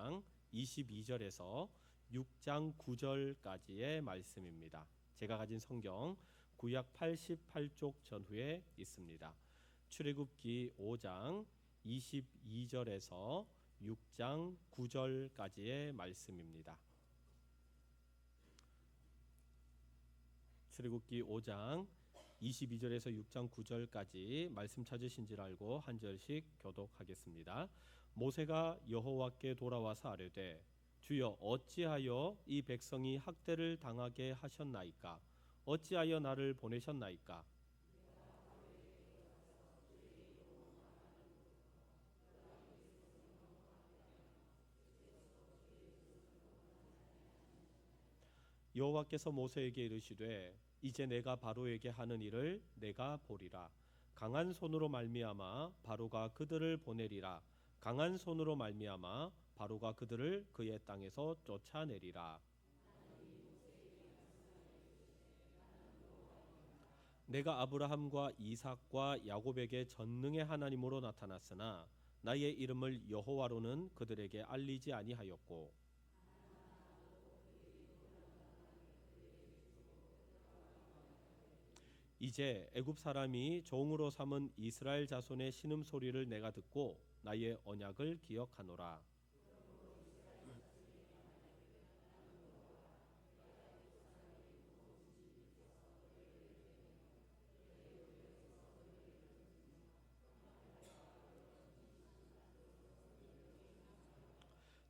5장 22절에서 6장 9절까지의 말씀입니다. 제가 가진 성경 구약 88쪽 전후에 있습니다. 출애굽기 5장 22절에서 6장 9절까지의 말씀입니다. 출애굽기 5장 22절에서 6장 9절까지 말씀 찾으신 줄 알고 한 절씩 교독하겠습니다. 모세가 여호와께 돌아와서 아뢰되 주여 어찌하여 이 백성이 학대를 당하게 하셨나이까? 어찌하여 나를 보내셨나이까? 여호와께서 모세에게 이르시되 이제 내가 바로에게 하는 일을 내가 보리라. 강한 손으로 말미암아 바로가 그들을 보내리라. 강한 손으로 말미암아 바로가 그들을 그의 땅에서 쫓아내리라. 내가 아브라함과 이삭과 야곱에게 전능의 하나님으로 나타났으나 나의 이름을 여호와로는 그들에게 알리지 아니하였고 이제 애굽 사람이 종으로 삼은 이스라엘 자손의 신음 소리를 내가 듣고 나의 언약을 기억하노라.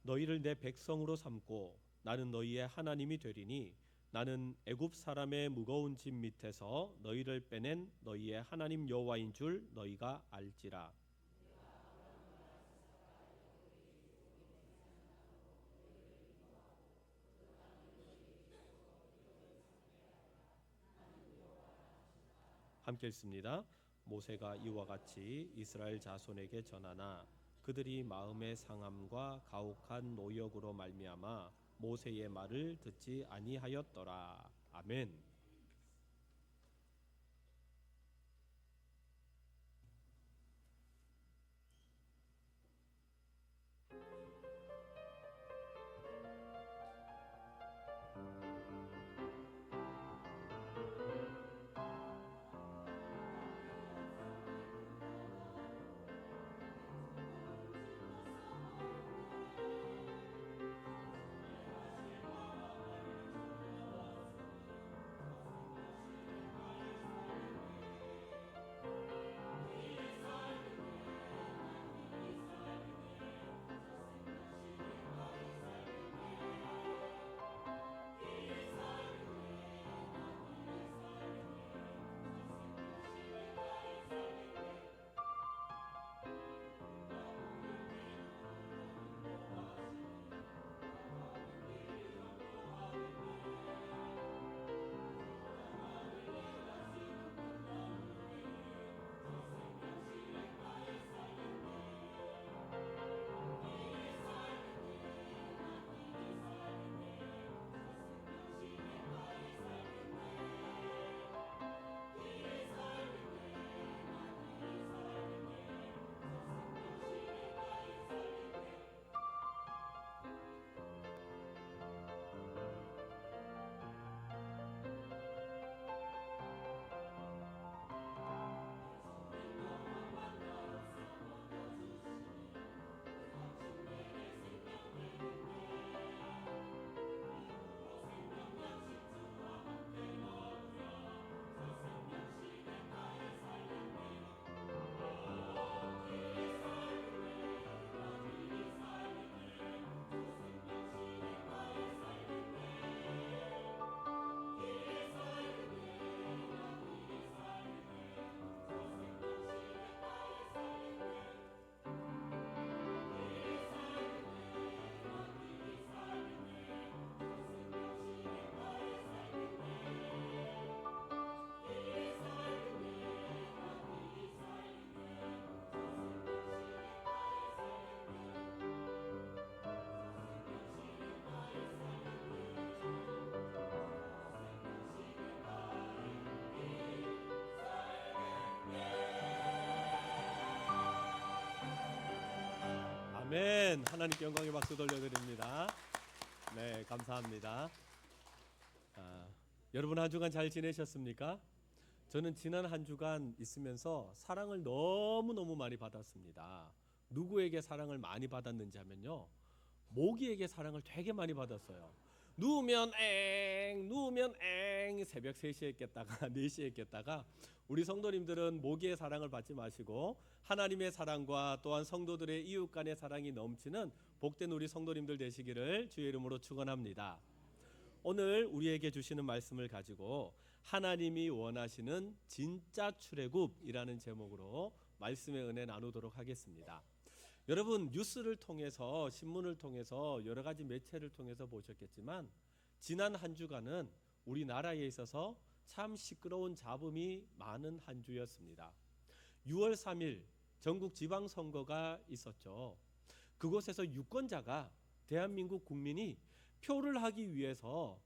너희를 내 백성으로 삼고 나는 너희의 하나님이 되리니 나는 애굽 사람의 무거운 짐 밑에서 너희를 빼낸 너희의 하나님 여호와인 줄 너희가 알지라. 함께 읽습니다. 모세가 이와 같이 이스라엘 자손에게 전하나 그들이 마음의 상함과 가혹한 노역으로 말미암아 모세의 말을 듣지 아니하였더라. 아멘. 아멘. 하나님께 영광의 박수 돌려드립니다. 네, 감사합니다. 여러분 한 주간 잘 지내셨습니까? 저는 지난 한 주간 있으면서 사랑을 너무너무 많이 받았습니다. 누구에게 사랑을 많이 받았는지 하면요, 모기에게 사랑을 되게 많이 받았어요. 누우면 새벽 3시에 깼다가 4시에 깼다가, 우리 성도님들은 모기의 사랑을 받지 마시고 하나님의 사랑과 또한 성도들의 이웃 간의 사랑이 넘치는 복된 우리 성도님들 되시기를 주의 이름으로 축원합니다. 오늘 우리에게 주시는 말씀을 가지고 하나님이 원하시는 진짜 출애굽이라는 제목으로 말씀의 은혜 나누도록 하겠습니다. 여러분, 뉴스를 통해서, 신문을 통해서, 여러 가지 매체를 통해서 보셨겠지만 지난 한 주간은 우리나라에 있어서 참 시끄러운 잡음이 많은 한 주였습니다. 6월 3일 전국 지방선거가 있었죠. 그곳에서 유권자가, 대한민국 국민이 투표를 하기 위해서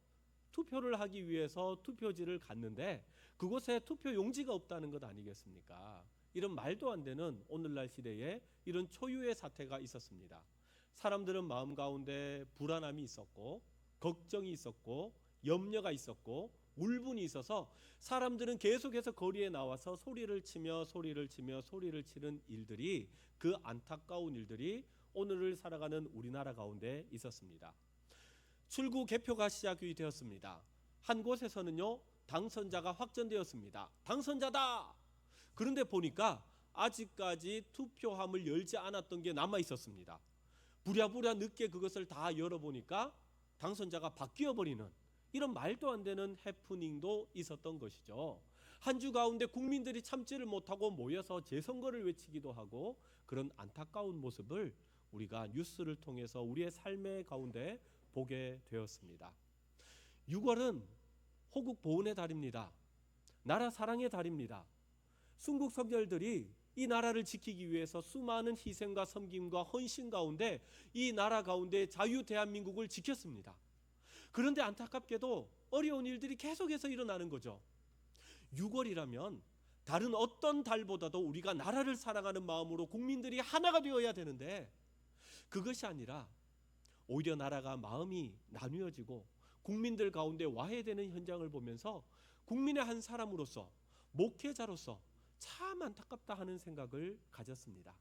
투표지를 갔는데 그곳에 투표 용지가 없다는 것 아니겠습니까? 이런 말도 안 되는 오늘날 시대에 이런 초유의 사태가 있었습니다. 사람들은 마음 가운데 불안함이 있었고, 걱정이 있었고, 염려가 있었고, 울분이 있어서 사람들은 계속해서 거리에 나와서 소리를 치는 일들이, 그 안타까운 일들이 오늘을 살아가는 우리나라 가운데 있었습니다. 출구 개표가 시작이 되었습니다. 한 곳에서는요, 당선자가 확정되었습니다. 당선자다! 그런데 보니까 아직까지 투표함을 열지 않았던 게 남아 있었습니다. 부랴부랴 늦게 그것을 다 열어보니까 당선자가 바뀌어버리는, 이런 말도 안 되는 해프닝도 있었던 것이죠. 한 주 가운데 국민들이 참지를 못하고 모여서 재선거를 외치기도 하고, 그런 안타까운 모습을 우리가 뉴스를 통해서 우리의 삶의 가운데 보게 되었습니다. 6월은 호국 보훈의 달입니다. 나라 사랑의 달입니다. 순국 선열들이 이 나라를 지키기 위해서 수많은 희생과 섬김과 헌신 가운데 이 나라 가운데 자유 대한민국을 지켰습니다. 그런데 안타깝게도 어려운 일들이 계속해서 일어나는 거죠. 6월이라면 다른 어떤 달보다도 우리가 나라를 사랑하는 마음으로 국민들이 하나가 되어야 되는데, 그것이 아니라 오히려 나라가 마음이 나뉘어지고 국민들 가운데 와해되는 현장을 보면서 국민의 한 사람으로서, 목회자로서 참 안타깝다 하는 생각을 가졌습니다.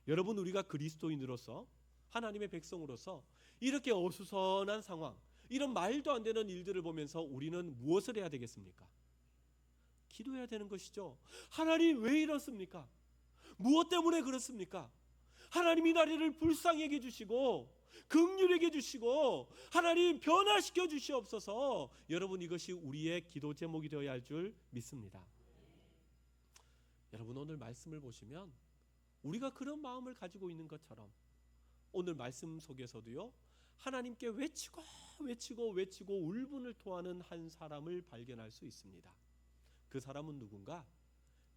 여러분, 우리가 그리스도인으로서, 하나님의 백성으로서 이렇게 어수선한 상황, 이런 말도 안 되는 일들을 보면서 우리는 무엇을 해야 되겠습니까? 기도해야 되는 것이죠. 하나님, 왜 이렇습니까? 무엇 때문에 그렇습니까? 하나님이 나라를 불쌍하게 해주시고 긍휼하게 해주시고 하나님 변화시켜 주시옵소서. 여러분, 이것이 우리의 기도 제목이 되어야 할 줄 믿습니다. 여러분, 오늘 말씀을 보시면 우리가 그런 마음을 가지고 있는 것처럼 오늘 말씀 속에서도요, 하나님께 외치고 울분을 토하는 한 사람을 발견할 수 있습니다. 그 사람은 누군가?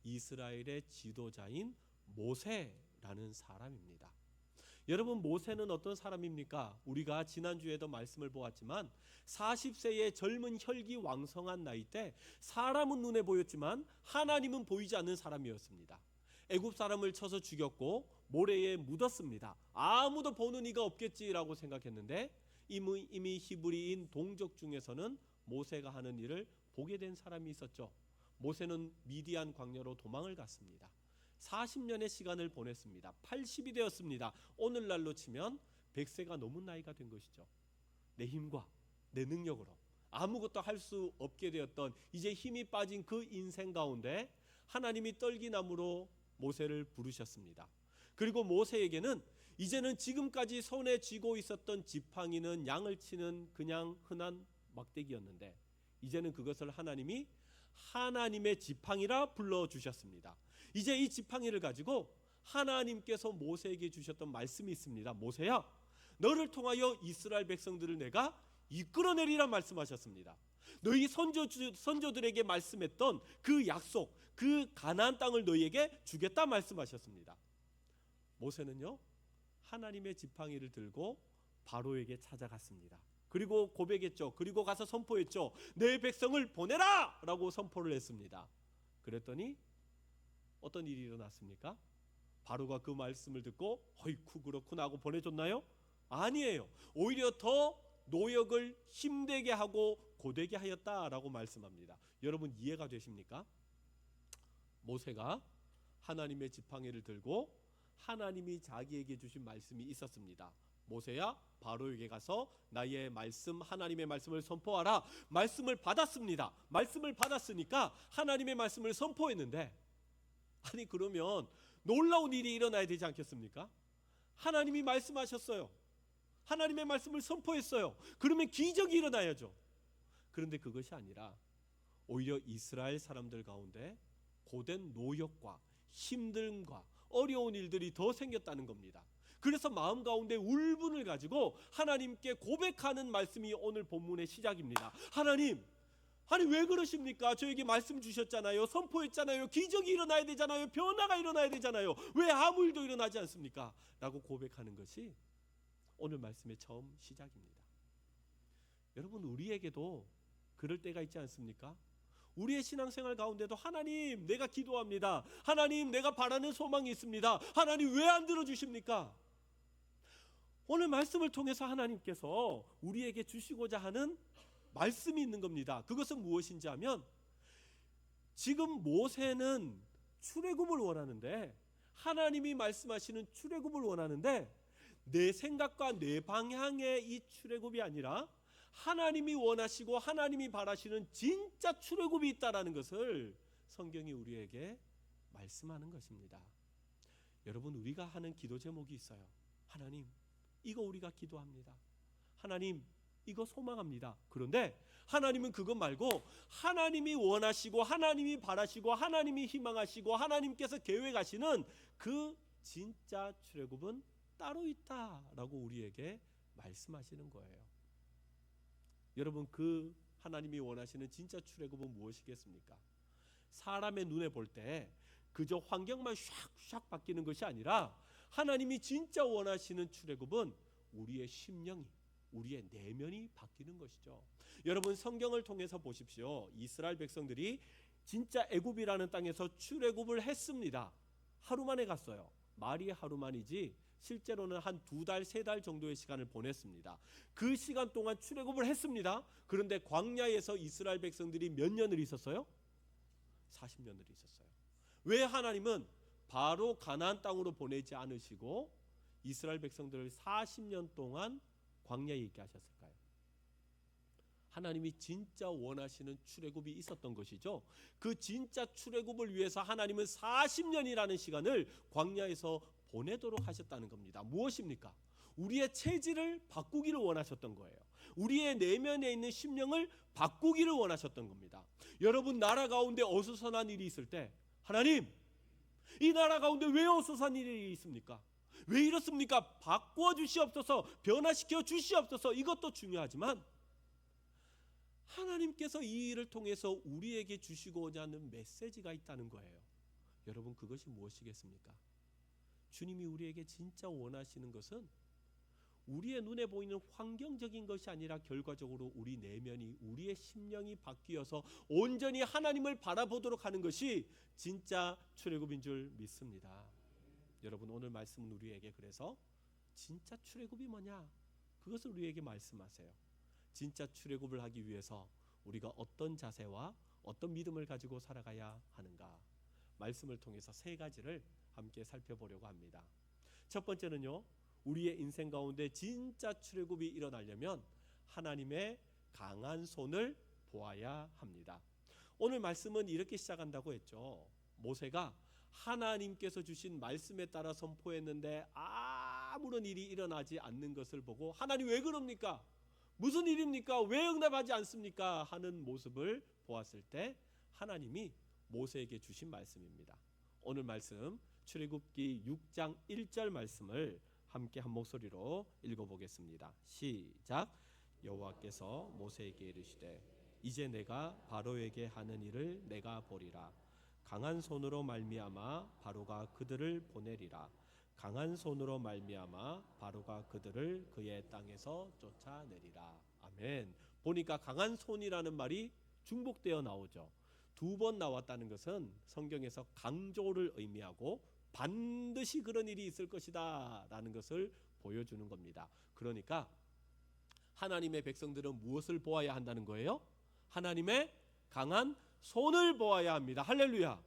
이스라엘의 지도자인 모세라는 사람입니다. 여러분, 모세는 어떤 사람입니까? 우리가 지난주에도 말씀을 보았지만 40세의 젊은 혈기왕성한 나이 때 사람은 눈에 보였지만 하나님은 보이지 않는 사람이었습니다. 애굽 사람을 쳐서 죽였고 모래에 묻었습니다. 아무도 보는 이가 없겠지라고 생각했는데 이미 히브리인 동족 중에서는 모세가 하는 일을 보게 된 사람이 있었죠. 모세는 미디안 광야로 도망을 갔습니다. 40년의 시간을 보냈습니다. 80이 되었습니다. 오늘날로 치면 100세가 넘은 나이가 된 것이죠. 내 힘과 내 능력으로 아무것도 할 수 없게 되었던, 이제 힘이 빠진 그 인생 가운데 하나님이 떨기나무로 모세를 부르셨습니다. 그리고 모세에게는 이제는 지금까지 손에 쥐고 있었던 지팡이는 양을 치는 그냥 흔한 막대기였는데 이제는 그것을 하나님이 하나님의 지팡이라 불러주셨습니다. 이제 이 지팡이를 가지고 하나님께서 모세에게 주셨던 말씀이 있습니다. 모세야, 너를 통하여 이스라엘 백성들을 내가 이끌어내리라 말씀하셨습니다. 너희 선조들에게 말씀했던 그 약속, 그 가나안 땅을 너희에게 주겠다 말씀하셨습니다. 모세는요, 하나님의 지팡이를 들고 바로에게 찾아갔습니다. 그리고 고백했죠. 그리고 가서 선포했죠. 내 백성을 보내라! 라고 선포를 했습니다. 그랬더니 어떤 일이 일어났습니까? 바로가 그 말씀을 듣고 어이쿠 그렇구나 하고 보내줬나요? 아니에요. 오히려 더 노역을 힘들게 하고 고되게 하였다라고 말씀합니다. 여러분 이해가 되십니까? 모세가 하나님의 지팡이를 들고 하나님이 자기에게 주신 말씀이 있었습니다. 모세야 바로에게 가서 나의 말씀 하나님의 말씀을 선포하라. 말씀을 받았습니다. 말씀을 받았으니까 하나님의 말씀을 선포했는데, 아니 그러면 놀라운 일이 일어나야 되지 않겠습니까? 하나님이 말씀하셨어요. 하나님의 말씀을 선포했어요. 그러면 기적이 일어나야죠. 그런데 그것이 아니라 오히려 이스라엘 사람들 가운데 고된 노역과 힘듦과 어려운 일들이 더 생겼다는 겁니다. 그래서 마음 가운데 울분을 가지고 하나님께 고백하는 말씀이 오늘 본문의 시작입니다. 하나님, 아니 왜 그러십니까? 저에게 말씀 주셨잖아요. 선포했잖아요. 기적이 일어나야 되잖아요. 변화가 일어나야 되잖아요. 왜 아무 일도 일어나지 않습니까? 라고 고백하는 것이 오늘 말씀의 처음 시작입니다. 여러분 우리에게도 그럴 때가 있지 않습니까? 우리의 신앙생활 가운데도 하나님 내가 기도합니다. 하나님 내가 바라는 소망이 있습니다. 하나님 왜 안 들어주십니까? 오늘 말씀을 통해서 하나님께서 우리에게 주시고자 하는 말씀이 있는 겁니다. 그것은 무엇인지 하면, 지금 모세는 출애굽을 원하는데, 하나님이 말씀하시는 출애굽을 원하는데, 내 생각과 내 방향의 이 출애굽이 아니라 하나님이 원하시고 하나님이 바라시는 진짜 출애굽이 있다라는 것을 성경이 우리에게 말씀하는 것입니다. 여러분 우리가 하는 기도 제목이 있어요. 하나님 이거 우리가 기도합니다. 하나님 이거 소망합니다. 그런데 하나님은 그것 말고 하나님이 원하시고 하나님이 바라시고 하나님이 희망하시고 하나님께서 계획하시는 그 진짜 출애굽은 따로 있다라고 우리에게 말씀하시는 거예요. 여러분 그 하나님이 원하시는 진짜 출애굽은 무엇이겠습니까? 사람의 눈에 볼 때 그저 환경만 샥샥 바뀌는 것이 아니라 하나님이 진짜 원하시는 출애굽은 우리의 심령이, 우리의 내면이 바뀌는 것이죠. 여러분 성경을 통해서 보십시오. 이스라엘 백성들이 진짜 애굽이라는 땅에서 출애굽을 했습니다. 하루 만에 갔어요. 말이 하루 만이지 실제로는 한 2달, 3달 정도의 시간을 보냈습니다. 그 시간 동안 출애굽을 했습니다. 그런데 광야에서 이스라엘 백성들이 몇 년을 있었어요? 40년을 있었어요. 왜 하나님은 바로 가나안 땅으로 보내지 않으시고 이스라엘 백성들을 40년 동안 광야에 있게 하셨을까요? 하나님이 진짜 원하시는 출애굽이 있었던 것이죠. 그 진짜 출애굽을 위해서 하나님은 40년이라는 시간을 광야에서 보내도록 하셨다는 겁니다. 무엇입니까? 우리의 체질을 바꾸기를 원하셨던 거예요. 우리의 내면에 있는 심령을 바꾸기를 원하셨던 겁니다. 여러분 나라 가운데 어수선한 일이 있을 때 하나님 이 나라 가운데 왜 어수선한 일이 있습니까? 왜 이렇습니까? 바꾸어 주시옵소서, 변화시켜 주시옵소서. 이것도 중요하지만 하나님께서 이 일을 통해서 우리에게 주시고자 하는 메시지가 있다는 거예요. 여러분 그것이 무엇이겠습니까? 주님이 우리에게 진짜 원하시는 것은 우리의 눈에 보이는 환경적인 것이 아니라 결과적으로 우리 내면이, 우리의 심령이 바뀌어서 온전히 하나님을 바라보도록 하는 것이 진짜 출애굽인 줄 믿습니다. 여러분 오늘 말씀은 우리에게 그래서 진짜 출애굽이 뭐냐? 그것을 우리에게 말씀하세요. 진짜 출애굽을 하기 위해서 우리가 어떤 자세와 어떤 믿음을 가지고 살아가야 하는가? 말씀을 통해서 3가지를 함께 살펴보려고 합니다. 첫 번째는요. 우리의 인생 가운데 진짜 출애굽이 일어나려면 하나님의 강한 손을 보아야 합니다. 오늘 말씀은 이렇게 시작한다고 했죠. 모세가 하나님께서 주신 말씀에 따라 선포했는데 아무런 일이 일어나지 않는 것을 보고 하나님 왜 그럽니까? 무슨 일입니까? 왜 응답하지 않습니까? 하는 모습을 보았을 때 하나님이 모세에게 주신 말씀입니다. 오늘 말씀 출애굽기 6장 1절 말씀을 함께 한 목소리로 읽어보겠습니다. 시작. 여호와께서 모세에게 이르시되 이제 내가 바로에게 하는 일을 내가 보리라. 강한 손으로 말미암아 바로가 그들을 보내리라. 강한 손으로 말미암아 바로가 그들을 그의 땅에서 쫓아내리라. 아멘. 보니까 강한 손이라는 말이 중복되어 나오죠. 2번 나왔다는 것은 성경에서 강조를 의미하고 반드시 그런 일이 있을 것이다 라는 것을 보여주는 겁니다. 그러니까 하나님의 백성들은 무엇을 보아야 한다는 거예요? 하나님의 강한 손을 보아야 합니다. 할렐루야.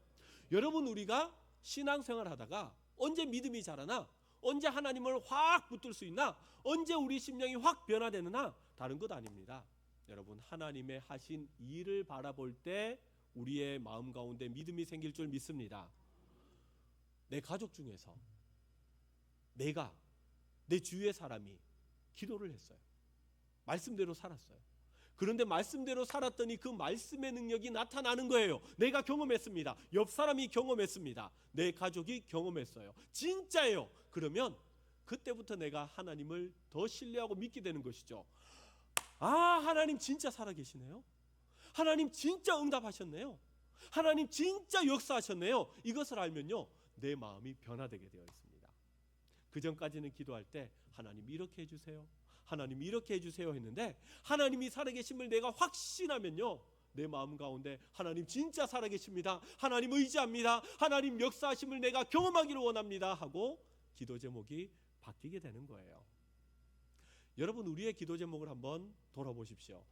여러분, 우리가 신앙생활 하다가 언제 믿음이 자라나, 언제 하나님을 확 붙들 수 있나, 언제 우리 심령이 확 변화되느냐, 다른 것 아닙니다. 여러분, 하나님의 하신 일을 바라볼 때 우리의 마음 가운데 믿음이 생길 줄 믿습니다. 내 가족 중에서 내 주위의 사람이 기도를 했어요. 말씀대로 살았어요. 그런데 말씀대로 살았더니 그 말씀의 능력이 나타나는 거예요. 내가 경험했습니다. 옆 사람이 경험했습니다. 내 가족이 경험했어요. 진짜예요. 그러면 그때부터 내가 하나님을 더 신뢰하고 믿게 되는 것이죠. 아, 하나님 진짜 살아계시네요. 하나님 진짜 응답하셨네요. 하나님 진짜 역사하셨네요. 이것을 알면요, 내 마음이 변화되게 되어 있습니다. 그 전까지는 기도할 때 하나님 이렇게 해주세요, 하나님 이렇게 해주세요 했는데, 하나님이 살아계심을 내가 확신하면요, 내 마음 가운데 하나님 진짜 살아계십니다, 하나님 의지합니다, 하나님 역사하심을 내가 경험하기를 원합니다 하고 기도 제목이 바뀌게 되는 거예요. 여러분, 우리의 기도 제목을 한번 돌아보십시오.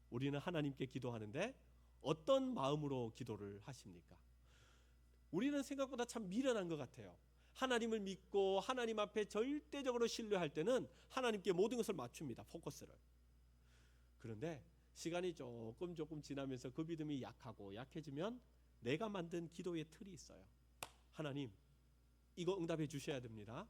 우리는 하나님께 기도하는데 어떤 마음으로 기도를 하십니까? 우리는 생각보다 참 미련한 것 같아요. 하나님을 믿고 하나님 앞에 절대적으로 신뢰할 때는 하나님께 모든 것을 맞춥니다. 포커스를. 그런데 시간이 조금 지나면서 그 믿음이 약해지면 내가 만든 기도의 틀이 있어요. 하나님, 이거 응답해 주셔야 됩니다.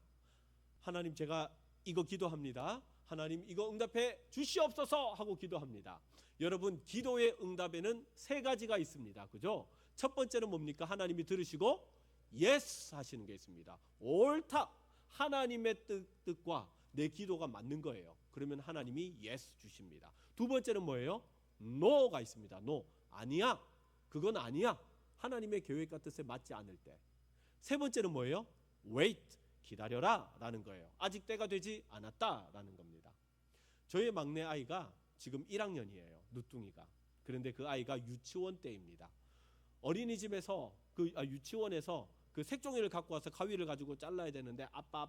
하나님, 제가 이거 기도합니다. 하나님, 이거 응답해 주시옵소서 하고 기도합니다. 여러분, 기도의 응답에는 3가지가 있습니다. 그죠? 첫 번째는 뭡니까? 하나님이 들으시고 예스 하시는 게 있습니다. 옳다. 하나님의 뜻과 내 기도가 맞는 거예요. 그러면 하나님이 예스 주십니다. 두 번째는 뭐예요? 노가 있습니다. 노. 아니야. 그건 아니야. 하나님의 계획과 뜻에 맞지 않을 때. 세 번째는 뭐예요? wait. 기다려라 라는 거예요. 아직 때가 되지 않았다 라는 겁니다. 저의 막내 아이가 지금 1학년이에요. 누뚱이가. 그런데 그 아이가 유치원 때입니다. 어린이집에서 유치원에서 그 색종이를 갖고 와서 가위를 가지고 잘라야 되는데, 아빠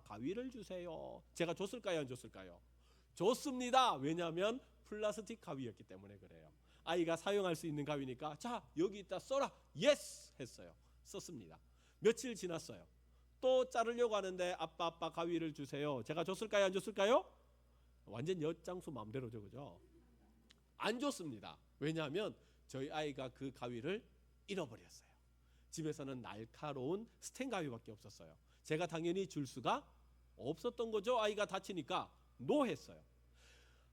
가위를 주세요. 제가 줬을까요, 안 줬을까요? 줬습니다. 왜냐하면 플라스틱 가위였기 때문에 그래요. 아이가 사용할 수 있는 가위니까 자, 여기 있다, 써라. 예스 했어요. 썼습니다. 며칠 지났어요. 또 자르려고 하는데 아빠 가위를 주세요. 제가 줬을까요, 안 줬을까요? 완전 엿장수 마음대로죠, 그죠? 안 줬습니다. 왜냐하면 저희 아이가 그 가위를 잃어버렸어요. 집에서는 날카로운 스텐 가위밖에 없었어요. 제가 당연히 줄 수가 없었던 거죠. 아이가 다치니까 노 했어요.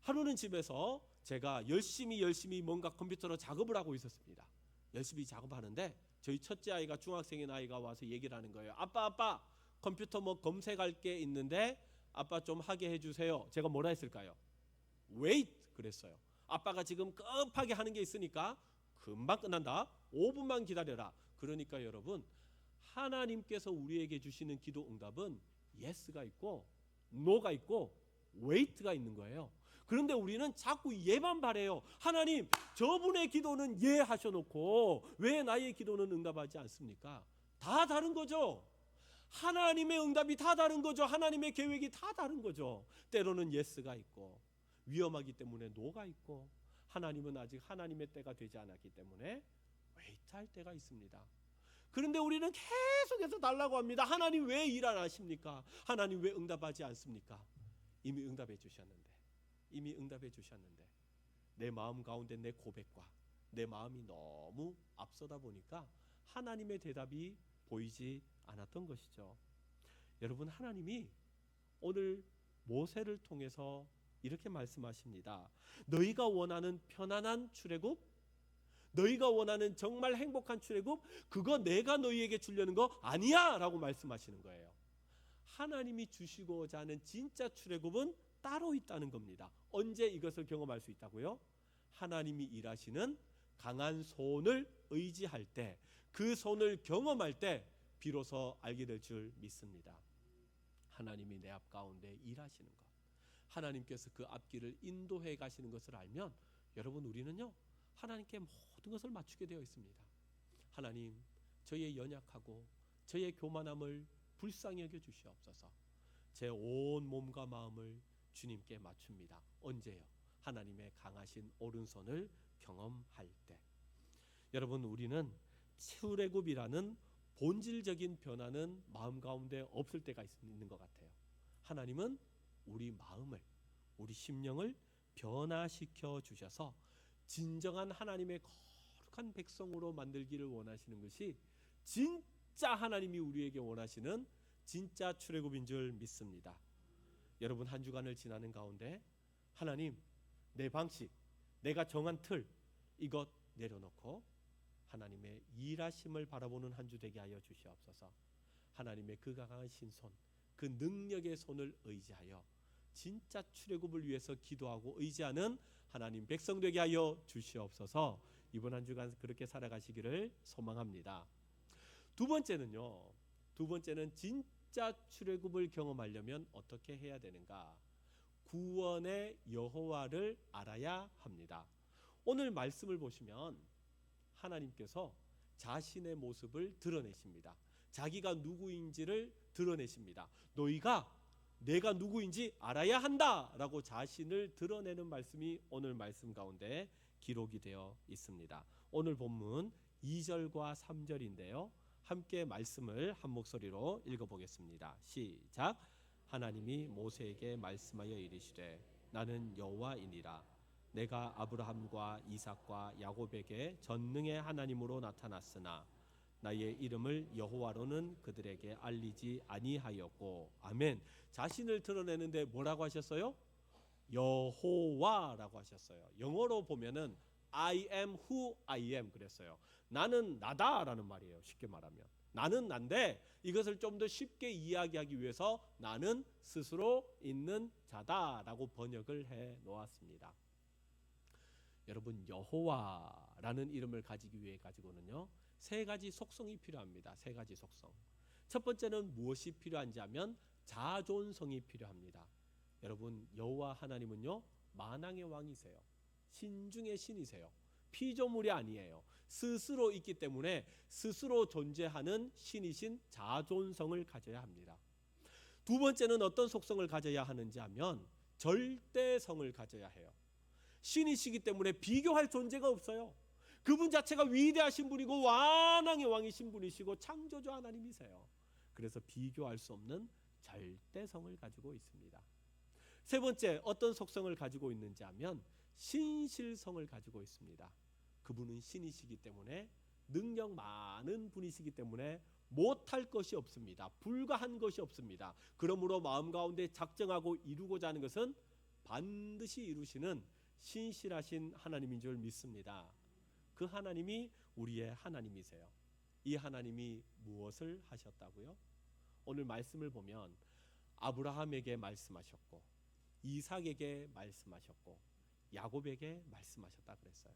하루는 집에서 제가 열심히 뭔가 컴퓨터로 작업을 하고 있었습니다. 열심히 작업하는데 저희 첫째 아이가, 중학생인 아이가 와서 얘기를 하는 거예요. 아빠 컴퓨터 뭐 검색할 게 있는데 아빠 좀 하게 해주세요. 제가 뭐라 했을까요? wait 그랬어요. 아빠가 지금 급하게 하는 게 있으니까 금방 끝난다. 5분만 기다려라. 그러니까 여러분, 하나님께서 우리에게 주시는 기도 응답은 yes가 있고 no가 있고 wait가 있는 거예요. 그런데 우리는 자꾸 예만 바래요. 하나님, 저분의 기도는 예 하셔놓고 왜 나의 기도는 응답하지 않습니까? 다 다른 거죠. 하나님의 응답이 다 다른 거죠. 하나님의 계획이 다 다른 거죠. 때로는 예스가 있고 위험하기 때문에 노가 있고, 하나님은 아직 하나님의 때가 되지 않았기 때문에 웨이트할 때가 있습니다. 그런데 우리는 계속해서 달라고 합니다. 하나님 왜 일 안 하십니까? 하나님 왜 응답하지 않습니까? 이미 응답해 주셨는데 내 마음 가운데 내 고백과 내 마음이 너무 앞서다 보니까 하나님의 대답이 보이지 않았던 것이죠. 여러분, 하나님이 오늘 모세를 통해서 이렇게 말씀하십니다. 너희가 원하는 편안한 출애굽, 너희가 원하는 정말 행복한 출애굽, 그거 내가 너희에게 주려는 거 아니야 라고 말씀하시는 거예요. 하나님이 주시고자 하는 진짜 출애굽은 따로 있다는 겁니다. 언제 이것을 경험할 수 있다고요? 하나님이 일하시는 강한 손을 의지할 때, 그 손을 경험할 때 비로소 알게 될 줄 믿습니다. 하나님이 내 앞 가운데 일하시는 것, 하나님께서 그 앞길을 인도해 가시는 것을 알면 여러분, 우리는요, 하나님께 모든 것을 맞추게 되어 있습니다. 하나님, 저희의 연약하고 저의 교만함을 불쌍히 여겨 주시옵소서. 제 온 몸과 마음을 주님께 맞춥니다. 언제요? 하나님의 강하신 오른손을 경험할 때. 여러분, 우리는 출애굽이라는 본질적인 변화는 마음 가운데 없을 때가 있는 것 같아요. 하나님은 우리 마음을, 우리 심령을 변화시켜 주셔서 진정한 하나님의 거룩한 백성으로 만들기를 원하시는 것이 진짜 하나님이 우리에게 원하시는 진짜 출애굽인 줄 믿습니다. 여러분, 한 주간을 지나는 가운데 하나님, 내 방식, 내가 정한 틀, 이것 내려놓고 하나님의 일하심을 바라보는 한 주 되게 하여 주시옵소서. 하나님의 그 강하신 손, 그 능력의 손을 의지하여 진짜 출애굽을 위해서 기도하고 의지하는 하나님 백성 되게 하여 주시옵소서. 이번 한 주간 그렇게 살아가시기를 소망합니다. 두 번째는 진짜 출애굽을 경험하려면 어떻게 해야 되는가? 구원의 여호와를 알아야 합니다. 오늘 말씀을 보시면 하나님께서 자신의 모습을 드러내십니다. 자기가 누구인지를 드러내십니다. 너희가 내가 누구인지 알아야 한다라고 자신을 드러내는 말씀이 오늘 말씀 가운데 기록이 되어 있습니다. 오늘 본문 2절과 3절인데요. 함께 말씀을 한 목소리로 읽어보겠습니다. 시작. 하나님이 모세에게 말씀하여 이르시되 나는 여호와이니라. 내가 아브라함과 이삭과 야곱에게 전능의 하나님으로 나타났으나 나의 이름을 여호와로는 그들에게 알리지 아니하였고. 아멘. 자신을 드러내는데 뭐라고 하셨어요? 여호와라고 하셨어요. 영어로 보면은 I am who I am 그랬어요. 나는 나다라는 말이에요. 쉽게 말하면 나는 난데, 이것을 좀 더 쉽게 이야기하기 위해서 나는 스스로 있는 자다라고 번역을 해 놓았습니다. 여러분, 여호와라는 이름을 가지기 위해 가지고는요, 세 가지 속성이 필요합니다. 세 가지 속성. 첫 번째는 무엇이 필요한지 하면 자존성이 필요합니다. 여러분, 여호와 하나님은요, 만왕의 왕이세요. 신중의 신이세요. 피조물이 아니에요. 스스로 있기 때문에 스스로 존재하는 신이신 자존성을 가져야 합니다. 두 번째는 어떤 속성을 가져야 하는지 하면 절대성을 가져야 해요. 신이시기 때문에 비교할 존재가 없어요. 그분 자체가 위대하신 분이고 완왕의 왕이신 분이시고 창조주 하나님이세요. 그래서 비교할 수 없는 절대성을 가지고 있습니다. 세 번째, 어떤 속성을 가지고 있는지 하면 신실성을 가지고 있습니다. 그분은 신이시기 때문에 능력 많은 분이시기 때문에 못할 것이 없습니다. 불가한 것이 없습니다. 그러므로 마음 가운데 작정하고 이루고자 하는 것은 반드시 이루시는 신실하신 하나님인 줄 믿습니다. 그 하나님이 우리의 하나님이세요. 이 하나님이 무엇을 하셨다고요? 오늘 말씀을 보면 아브라함에게 말씀하셨고 이삭에게 말씀하셨고 야곱에게 말씀하셨다 그랬어요.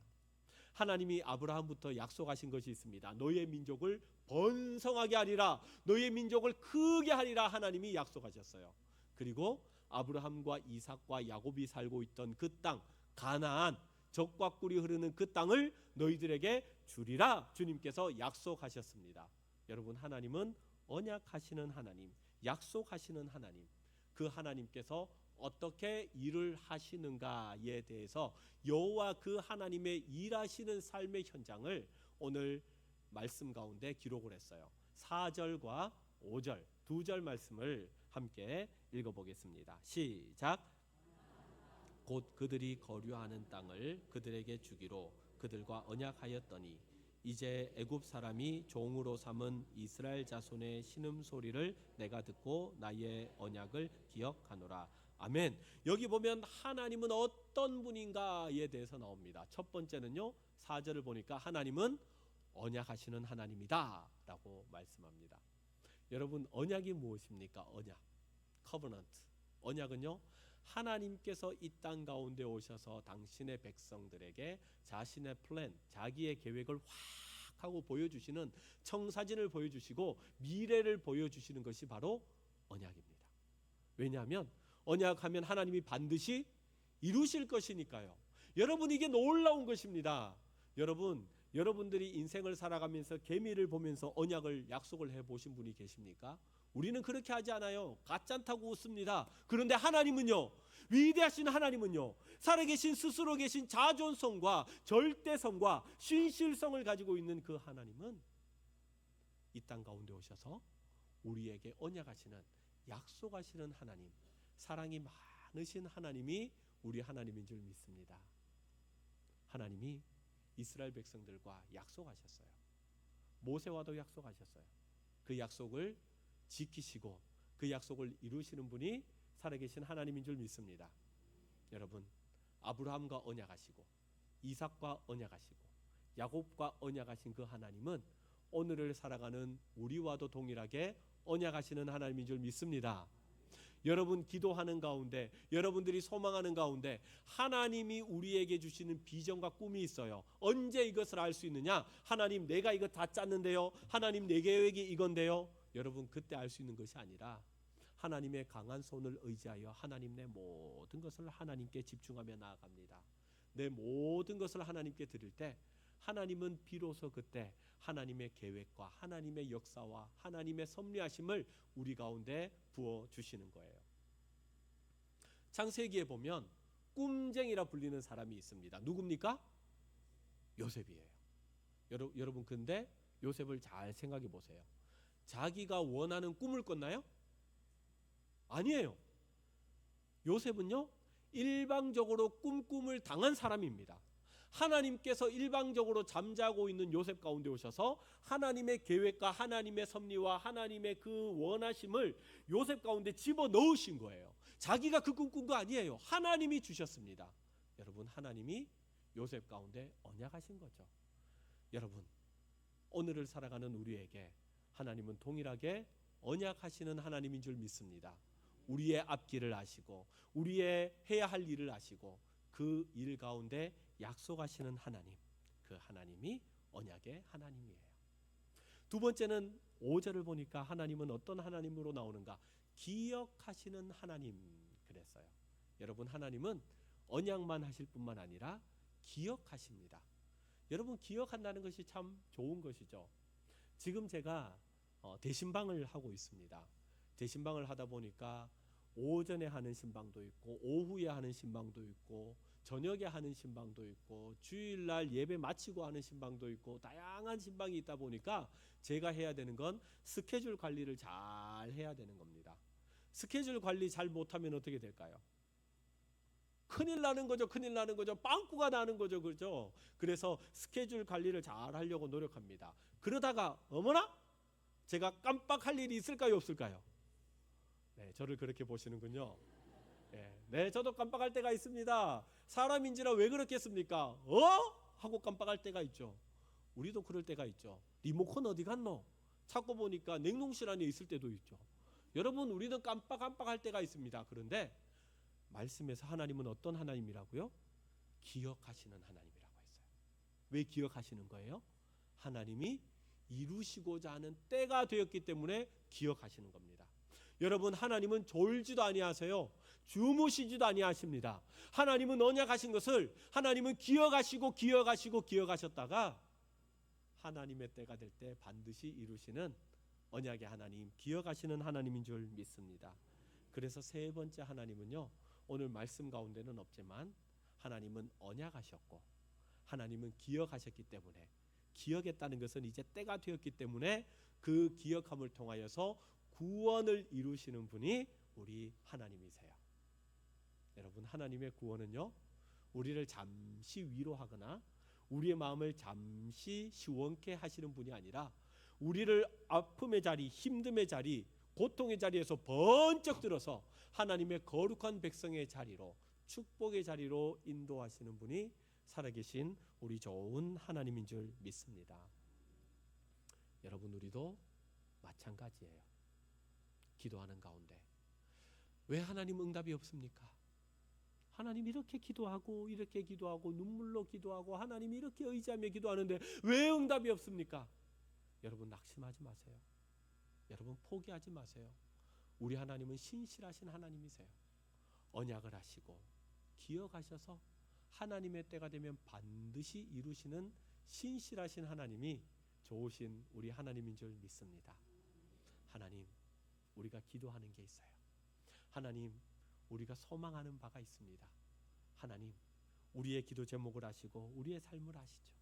하나님이 아브라함부터 약속하신 것이 있습니다. 너의 민족을 번성하게 하리라, 너의 민족을 크게 하리라 하나님이 약속하셨어요. 그리고 아브라함과 이삭과 야곱이 살고 있던 그 땅, 가나안, 젖과 꿀이 흐르는 그 땅을 너희들에게 주리라 주님께서 약속하셨습니다. 여러분, 하나님은 언약하시는 하나님, 약속하시는 하나님, 그 하나님께서 어떻게 일을 하시는가에 대해서 여호와 그 하나님의 일하시는 삶의 현장을 오늘 말씀 가운데 기록을 했어요. 4절과 5절 두 절 말씀을 함께 읽어보겠습니다. 시작. 곧 그들이 거류하는 땅을 그들에게 주기로 그들과 언약하였더니 이제 애굽 사람이 종으로 삼은 이스라엘 자손의 신음소리를 내가 듣고 나의 언약을 기억하노라. 아멘. 여기 보면 하나님은 어떤 분인가에 대해서 나옵니다. 첫 번째는요, 4절을 보니까 하나님은 언약하시는 하나님이다 라고 말씀합니다. 여러분, 언약이 무엇입니까? 언약, 커버넌트. 언약은요, 하나님께서 이 땅 가운데 오셔서 당신의 백성들에게 자신의 플랜, 자기의 계획을 확 하고 보여주시는, 청사진을 보여주시고 미래를 보여주시는 것이 바로 언약입니다. 왜냐하면 언약하면 하나님이 반드시 이루실 것이니까요. 여러분, 이게 놀라운 것입니다. 여러분, 여러분들이 인생을 살아가면서 계미를 보면서 언약을 약속을 해보신 분이 계십니까? 우리는 그렇게 하지 않아요. 가짠타고 웃습니다. 그런데 하나님은요, 위대하신 하나님은요, 살아계신 스스로 계신 자존성과 절대성과 신실성을 가지고 있는 그 하나님은 이 땅 가운데 오셔서 우리에게 언약하시는, 약속하시는 하나님, 사랑이 많으신 하나님이 우리 하나님인 줄 믿습니다. 하나님이 이스라엘 백성들과 약속하셨어요. 모세와도 약속하셨어요. 그 약속을 지키시고 그 약속을 이루시는 분이 살아계신 하나님인 줄 믿습니다. 여러분, 아브라함과 언약하시고 이삭과 언약하시고 야곱과 언약하신 그 하나님은 오늘을 살아가는 우리와도 동일하게 언약하시는 하나님인 줄 믿습니다. 여러분 기도하는 가운데, 여러분들이 소망하는 가운데 하나님이 우리에게 주시는 비전과 꿈이 있어요. 언제 이것을 알 수 있느냐? 하나님, 내가 이거 다 짰는데요. 하나님, 내 계획이 이건데요. 여러분, 그때 알 수 있는 것이 아니라 하나님의 강한 손을 의지하여 하나님, 내 모든 것을 하나님께 집중하며 나아갑니다. 내 모든 것을 하나님께 드릴 때 하나님은 비로소 그때 하나님의 계획과 하나님의 역사와 하나님의 섭리하심을 우리 가운데 부어주시는 거예요. 창세기에 보면 꿈쟁이라 불리는 사람이 있습니다. 누굽니까? 요셉이에요. 여러분, 근데 요셉을 잘 생각해 보세요. 자기가 원하는 꿈을 꿨나요? 아니에요. 요셉은요, 일방적으로 꿈꿈을 당한 사람입니다. 하나님께서 일방적으로 잠자고 있는 요셉 가운데 오셔서 하나님의 계획과 하나님의 섭리와 하나님의 그 원하심을 요셉 가운데 집어넣으신 거예요. 자기가 그 꿈 꾼 거 아니에요. 하나님이 주셨습니다. 여러분, 하나님이 요셉 가운데 언약하신 거죠. 여러분, 오늘을 살아가는 우리에게 하나님은 동일하게 언약하시는 하나님인 줄 믿습니다. 우리의 앞길을 아시고 우리의 해야 할 일을 아시고 그 일 가운데 약속하시는 하나님, 그 하나님이 언약의 하나님이에요. 두 번째는 5절을 보니까 하나님은 어떤 하나님으로 나오는가? 기억하시는 하나님 그랬어요. 여러분, 하나님은 언약만 하실 뿐만 아니라 기억하십니다. 여러분, 기억한다는 것이 참 좋은 것이죠. 지금 제가 대신방을 하고 있습니다. 대신방을 하다 보니까 오전에 하는 신방도 있고 오후에 하는 신방도 있고 저녁에 하는 신방도 있고 주일날 예배 마치고 하는 신방도 있고 다양한 신방이 있다 보니까 제가 해야 되는 건 스케줄 관리를 잘 해야 되는 겁니다. 스케줄 관리 잘 못하면 어떻게 될까요? 큰일 나는 거죠. 큰일 나는 거죠. 빵꾸가 나는 거죠. 그죠? 그래서 스케줄 관리를 잘 하려고 노력합니다. 그러다가 어머나? 제가 깜빡할 일이 있을까요? 없을까요? 네, 저를 그렇게 보시는군요. 네, 저도 깜빡할 때가 있습니다. 사람인지라 왜 그렇겠습니까? 하고 깜빡할 때가 있죠. 우리도 그럴 때가 있죠. 리모컨 어디 갔노? 찾고 보니까 냉동실 안에 있을 때도 있죠. 여러분, 우리는 깜빡할 때가 있습니다. 그런데 말씀에서 하나님은 어떤 하나님이라고요? 기억하시는 하나님이라고 했어요. 왜 기억하시는 거예요? 하나님이 이루시고자 하는 때가 되었기 때문에 기억하시는 겁니다. 여러분, 하나님은 졸지도 아니하세요. 주무시지도 아니하십니다. 하나님은 언약하신 것을 하나님은 기억하셨다가 하나님의 때가 될 때 반드시 이루시는 언약의 하나님, 기억하시는 하나님인 줄 믿습니다. 그래서 세 번째 하나님은요, 오늘 말씀 가운데는 없지만 하나님은 언약하셨고 하나님은 기억하셨기 때문에, 기억했다는 것은 이제 때가 되었기 때문에 그 기억함을 통하여서 구원을 이루시는 분이 우리 하나님이세요. 여러분, 하나님의 구원은요, 우리를 잠시 위로하거나 우리의 마음을 잠시 시원케 하시는 분이 아니라 우리를 아픔의 자리, 힘듦의 자리, 고통의 자리에서 번쩍 들어서 하나님의 거룩한 백성의 자리로, 축복의 자리로 인도하시는 분이 살아계신 우리 좋은 하나님인 줄 믿습니다. 여러분, 우리도 마찬가지예요. 기도하는 가운데 왜 하나님 응답이 없습니까? 하나님 이렇게 기도하고 이렇게 기도하고 눈물로 기도하고 하나님 이렇게 의지하며 기도하는데 왜 응답이 없습니까? 여러분, 낙심하지 마세요. 여러분, 포기하지 마세요. 우리 하나님은 신실하신 하나님이세요. 언약을 하시고 기억하셔서 하나님의 때가 되면 반드시 이루시는 신실하신 하나님이 좋으신 우리 하나님인 줄 믿습니다. 하나님, 우리가 기도하는 게 있어요. 하나님, 우리가 소망하는 바가 있습니다. 하나님, 우리의 기도 제목을 아시고 우리의 삶을 아시죠.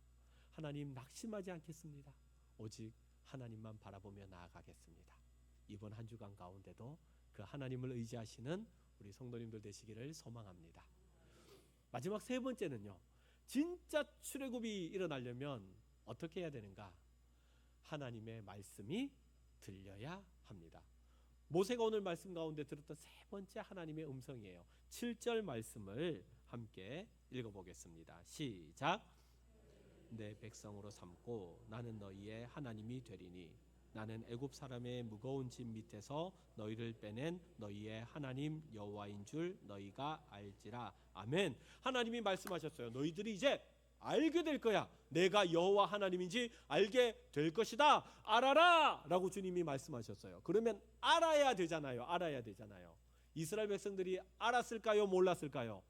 하나님, 낙심하지 않겠습니다. 오직 하나님만 바라보며 나아가겠습니다. 이번 한 주간 가운데도 그 하나님을 의지하시는 우리 성도님들 되시기를 소망합니다. 마지막 세 번째는요, 진짜 출애굽이 일어나려면 어떻게 해야 되는가? 하나님의 말씀이 들려야 합니다. 모세가 오늘 말씀 가운데 들었던 세 번째 하나님의 음성이에요. 7절 말씀을 함께 읽어보겠습니다. 시작. 내 백성으로 삼고 나는 너희의 하나님이 되리니 나는 애굽 사람의 무거운 짐 밑에서 너희를 빼낸 너희의 하나님 여호와인 줄 너희가 알지라. 아멘. 하나님이 말씀하셨어요. 너희들이 이제 알게 될 거야. 내가 여호와 하나님인지 알게 될 것이다. 알아라 라고 주님이 말씀하셨어요. 그러면 알아야 되잖아요. 알아야 되잖아요. 이스라엘 백성들이 알았을까요? 몰랐을까요?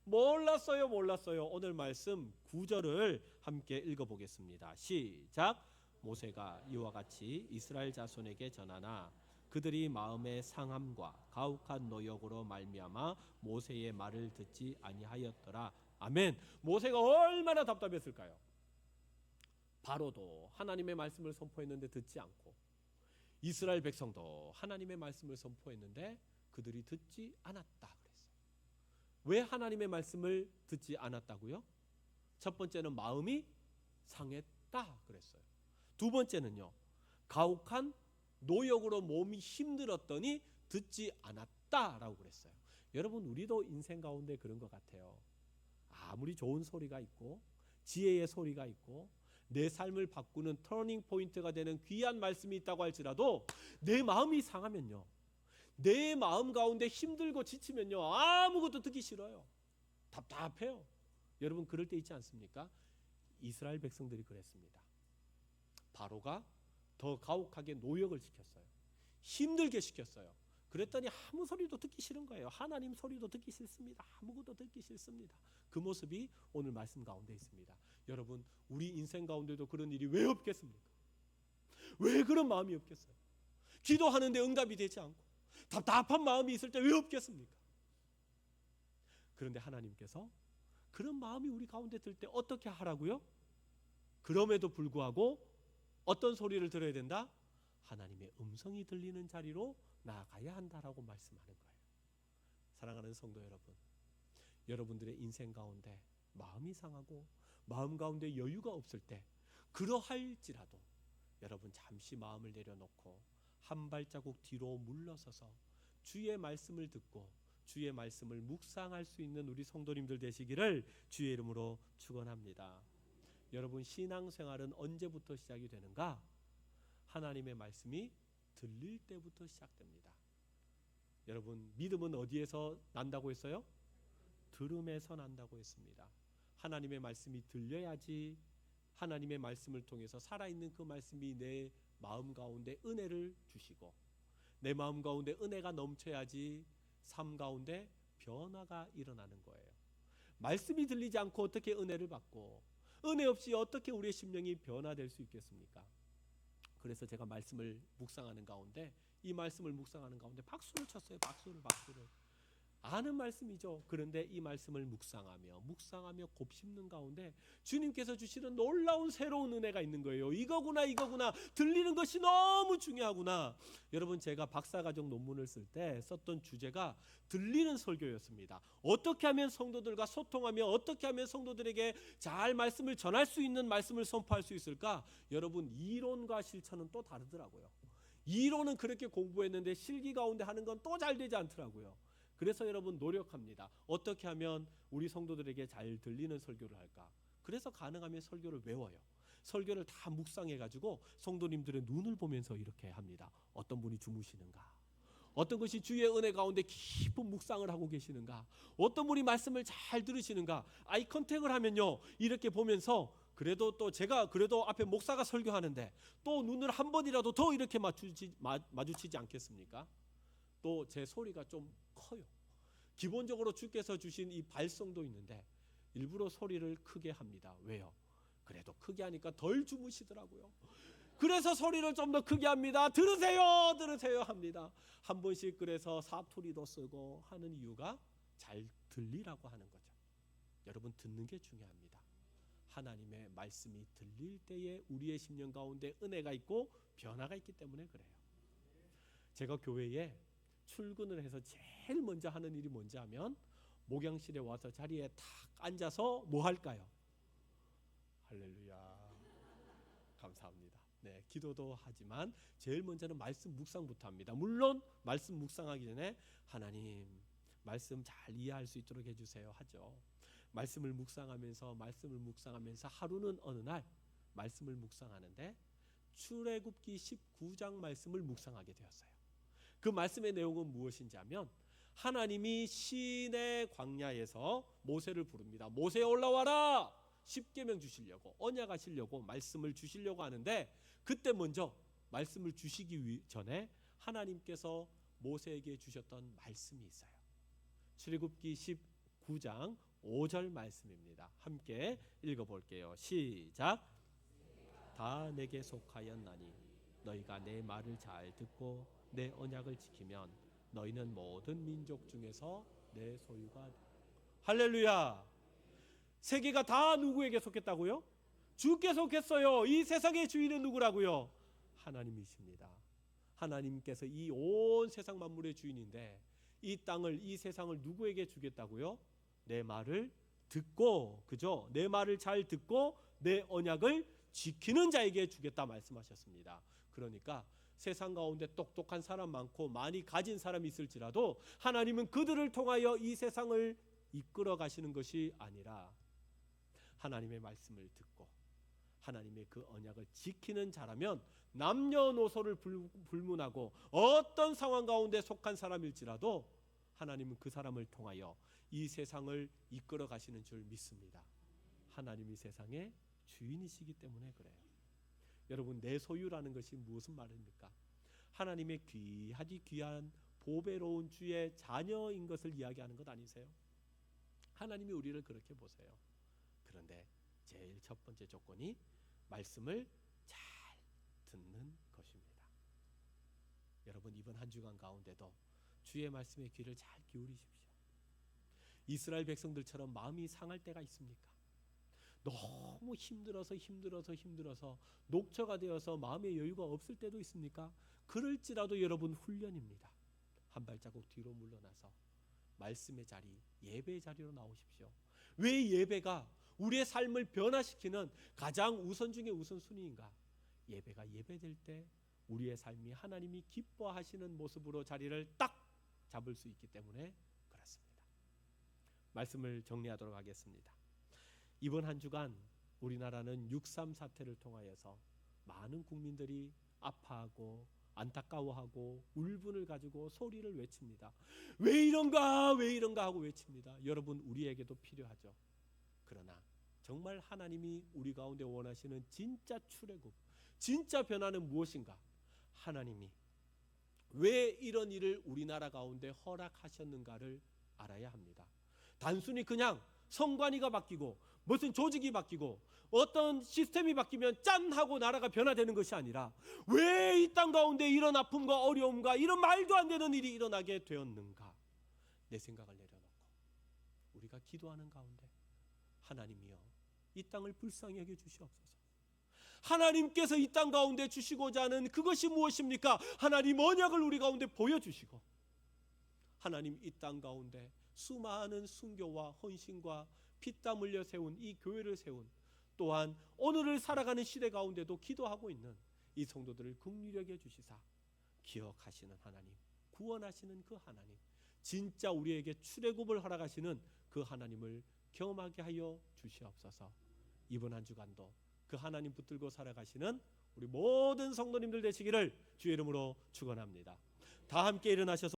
몰랐어요. 오늘 말씀 9절을 함께 읽어보겠습니다. 시작. 모세가 이와 같이 이스라엘 자손에게 전하나 그들이 마음의 상함과 가혹한 노역으로 말미암아 모세의 말을 듣지 아니하였더라. 아멘. 모세가 얼마나 답답했을까요? 바로도 하나님의 말씀을 선포했는데 듣지 않고, 이스라엘 백성도 하나님의 말씀을 선포했는데 그들이 듣지 않았다 그랬어요. 왜 하나님의 말씀을 듣지 않았다고요? 첫 번째는 마음이 상했다 그랬어요. 두 번째는요, 가혹한 노역으로 몸이 힘들었더니 듣지 않았다라고 그랬어요. 여러분, 우리도 인생 가운데 그런 것 같아요. 아무리 좋은 소리가 있고 지혜의 소리가 있고 내 삶을 바꾸는 터닝 포인트가 되는 귀한 말씀이 있다고 할지라도 내 마음이 상하면요, 내 마음 가운데 힘들고 지치면요, 아무것도 듣기 싫어요. 답답해요. 여러분, 그럴 때 있지 않습니까? 이스라엘 백성들이 그랬습니다. 바로가 더 가혹하게 노역을 시켰어요. 힘들게 시켰어요. 그랬더니 아무 소리도 듣기 싫은 거예요. 하나님 소리도 듣기 싫습니다. 아무것도 듣기 싫습니다. 그 모습이 오늘 말씀 가운데 있습니다. 여러분, 우리 인생 가운데도 그런 일이 왜 없겠습니까? 왜 그런 마음이 없겠어요? 기도하는데 응답이 되지 않고 답답한 마음이 있을 때 왜 없겠습니까? 그런데 하나님께서 그런 마음이 우리 가운데 들 때 어떻게 하라고요? 그럼에도 불구하고 어떤 소리를 들어야 된다? 하나님의 음성이 들리는 자리로 나아가야 한다라고 말씀하는 거예요. 사랑하는 성도 여러분, 여러분들의 인생 가운데 마음이 상하고 마음 가운데 여유가 없을 때, 그러할지라도 여러분 잠시 마음을 내려놓고 한 발자국 뒤로 물러서서 주의 말씀을 듣고 주의 말씀을 묵상할 수 있는 우리 성도님들 되시기를 주의 이름으로 축원합니다. 여러분, 신앙생활은 언제부터 시작이 되는가? 하나님의 말씀이 들릴 때부터 시작됩니다. 여러분, 믿음은 어디에서 난다고 했어요? 들음에서 난다고 했습니다. 하나님의 말씀이 들려야지 하나님의 말씀을 통해서 살아있는 그 말씀이 내 마음 가운데 은혜를 주시고, 내 마음 가운데 은혜가 넘쳐야지 삶 가운데 변화가 일어나는 거예요. 말씀이 들리지 않고 어떻게 은혜를 받고, 은혜 없이 어떻게 우리의 심령이 변화될 수 있겠습니까? 그래서 제가 말씀을 묵상하는 가운데, 이 말씀을 묵상하는 가운데 박수를 쳤어요. 박수를. 아는 말씀이죠. 그런데 이 말씀을 묵상하며 곱씹는 가운데 주님께서 주시는 놀라운 새로운 은혜가 있는 거예요. 이거구나. 들리는 것이 너무 중요하구나. 여러분, 제가 박사과정 논문을 쓸 때 썼던 주제가 들리는 설교였습니다. 어떻게 하면 성도들과 소통하며 어떻게 하면 성도들에게 잘 말씀을 전할 수 있는 말씀을 선포할 수 있을까? 여러분, 이론과 실천은 또 다르더라고요. 이론은 그렇게 공부했는데 실기 가운데 하는 건 또 잘 되지 않더라고요. 그래서 여러분, 노력합니다. 어떻게 하면 우리 성도들에게 잘 들리는 설교를 할까? 그래서 가능하면 설교를 외워요. 설교를 다 묵상해가지고 성도님들의 눈을 보면서 이렇게 합니다. 어떤 분이 주무시는가? 어떤 것이 주의 은혜 가운데 깊은 묵상을 하고 계시는가? 어떤 분이 말씀을 잘 들으시는가? 아이 컨택을 하면요, 이렇게 보면서 그래도 또 제가 그래도 앞에 목사가 설교하는데 또 눈을 한 번이라도 더 이렇게 마주치지 않겠습니까? 또 제 소리가 좀 커요. 기본적으로 주께서 주신 이 발성도 있는데 일부러 소리를 크게 합니다. 왜요? 그래도 크게 하니까 덜 주무시더라고요. 그래서 소리를 좀 더 크게 합니다. 들으세요, 들으세요 합니다. 한 번씩 그래서 사투리도 쓰고 하는 이유가 잘 들리라고 하는 거죠. 여러분, 듣는 게 중요합니다. 하나님의 말씀이 들릴 때에 우리의 심령 가운데 은혜가 있고 변화가 있기 때문에 그래요. 제가 교회에 출근을 해서 제일 먼저 하는 일이 뭔지 하면 목양실에 와서 자리에 탁 앉아서 뭐 할까요? 할렐루야, 감사합니다. 네, 기도도 하지만 제일 먼저는 말씀 묵상부터 합니다. 물론 말씀 묵상하기 전에 하나님 말씀 잘 이해할 수 있도록 해주세요 하죠. 말씀을 묵상하면서 하루는 어느 날 말씀을 묵상하는데 출애굽기 19장 말씀을 묵상하게 되었어요. 그 말씀의 내용은 무엇인지 하면 하나님이 시내 광야에서 모세를 부릅니다. 모세 올라와라. 십계명 주시려고, 언약하시려고, 말씀을 주시려고 하는데 그때 먼저 말씀을 주시기 전에 하나님께서 모세에게 주셨던 말씀이 있어요. 출애굽기 19장 5절 말씀입니다. 함께 읽어볼게요. 시작. 다 내게 속하였나니 너희가 내 말을 잘 듣고 내 언약을 지키면 너희는 모든 민족 중에서 내 소유가 되리라. 할렐루야. 세계가 다 누구에게 속했다고요? 주께 속했어요. 이 세상의 주인은 누구라고요? 하나님이십니다. 하나님께서 이 온 세상 만물의 주인인데 이 땅을, 이 세상을 누구에게 주겠다고요? 내 말을 듣고, 그죠? 내 말을 잘 듣고 내 언약을 지키는 자에게 주겠다 말씀하셨습니다. 그러니까 세상 가운데 똑똑한 사람 많고 많이 가진 사람이 있을지라도 하나님은 그들을 통하여 이 세상을 이끌어 가시는 것이 아니라 하나님의 말씀을 듣고 하나님의 그 언약을 지키는 자라면 남녀노소를 불문하고 어떤 상황 가운데 속한 사람일지라도 하나님은 그 사람을 통하여 이 세상을 이끌어 가시는 줄 믿습니다. 하나님이 세상의 주인이시기 때문에 그래요. 여러분, 내 소유라는 것이 무슨 말입니까? 하나님의 귀하디 귀한 보배로운 주의 자녀인 것을 이야기하는 것 아니세요? 하나님이 우리를 그렇게 보세요. 그런데 제일 첫 번째 조건이 말씀을 잘 듣는 것입니다. 여러분, 이번 한 주간 가운데도 주의 말씀에 귀를 잘 기울이십시오. 이스라엘 백성들처럼 마음이 상할 때가 있습니까? 너무 힘들어서 녹초가 되어서 마음의 여유가 없을 때도 있습니까? 그럴지라도 여러분, 훈련입니다. 한 발자국 뒤로 물러나서 말씀의 자리, 예배의 자리로 나오십시오. 왜 예배가 우리의 삶을 변화시키는 가장 우선 중의 우선순위인가? 예배가 예배될 때 우리의 삶이 하나님이 기뻐하시는 모습으로 자리를 딱 잡을 수 있기 때문에 그렇습니다. 말씀을 정리하도록 하겠습니다. 이번 한 주간 우리나라는 6.3 사태를 통하여서 많은 국민들이 아파하고 안타까워하고 울분을 가지고 소리를 외칩니다. 왜 이런가, 왜 이런가 하고 외칩니다. 여러분, 우리에게도 필요하죠. 그러나 정말 하나님이 우리 가운데 원하시는 진짜 출애굽, 진짜 변화는 무엇인가? 하나님이 왜 이런 일을 우리나라 가운데 허락하셨는가를 알아야 합니다. 단순히 그냥 성관이가 바뀌고 무슨 조직이 바뀌고 어떤 시스템이 바뀌면 짠 하고 나라가 변화되는 것이 아니라 왜 이 땅 가운데 이런 아픔과 어려움과 이런 말도 안 되는 일이 일어나게 되었는가? 내 생각을 내려놓고 우리가 기도하는 가운데 하나님이여, 이 땅을 불쌍히 여겨 주시옵소서. 하나님께서 이 땅 가운데 주시고자 하는 그것이 무엇입니까? 하나님 언약을 우리 가운데 보여주시고 하나님 이 땅 가운데 수많은 순교와 헌신과 피땀 흘려 세운 이 교회를 세운, 또한 오늘을 살아가는 시대 가운데도 기도하고 있는 이 성도들을 긍휼히 여겨 주시사 기억하시는 하나님, 구원하시는 그 하나님, 진짜 우리에게 출애굽을 허락하시는 그 하나님을 경험하게 하여 주시옵소서. 이번 한 주간도 그 하나님 붙들고 살아가시는 우리 모든 성도님들 되시기를 주의 이름으로 축원합니다. 다 함께 일어나셔서